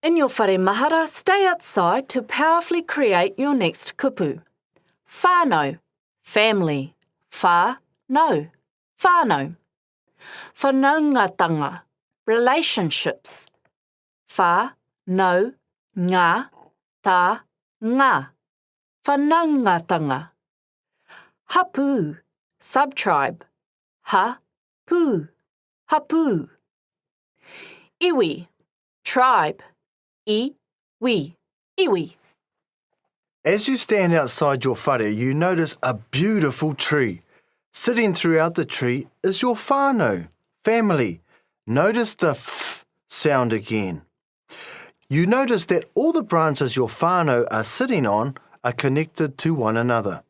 In your whare mahara, stay outside to powerfully create your next kupu. Whānau, family. Whānau, whānau. Whanaungatanga, relationships. Whānau, ngā, tā, ngā. Whanaungatanga. Hapu, subtribe. Ha-pu, hapu. Iwi, tribe. I-wi, iwi. As you stand outside your whare, you notice a beautiful tree. Sitting throughout the tree is your whānau, family. Notice the f sound again. You notice that all the branches your whānau are sitting on are connected to one another.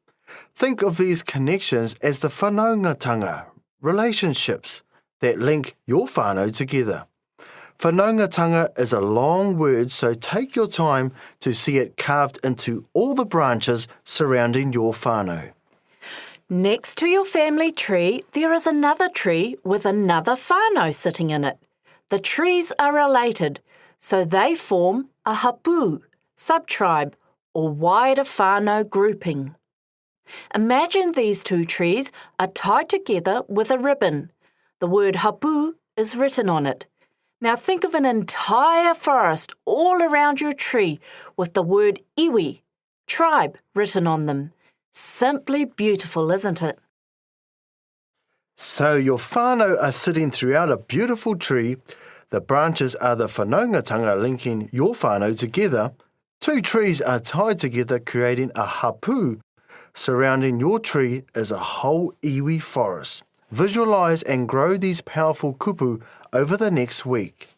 Think of these connections as the whanaungatanga, relationships, that link your whānau together. Whanaungatanga is a long word, so take your time to see it carved into all the branches surrounding your whānau. Next to your family tree, there is another tree with another whānau sitting in it. The trees are related, so they form a hapu, subtribe, or wider whānau grouping. Imagine these two trees are tied together with a ribbon. The word hapu is written on it. Now think of an entire forest all around your tree with the word iwi, tribe, written on them. Simply beautiful, isn't it? So your whānau are sitting throughout a beautiful tree. The branches are the whanaungatanga linking your whānau together. Two trees are tied together, creating a hapu. Surrounding your tree is a whole iwi forest. Visualize and grow these powerful kupu over the next week.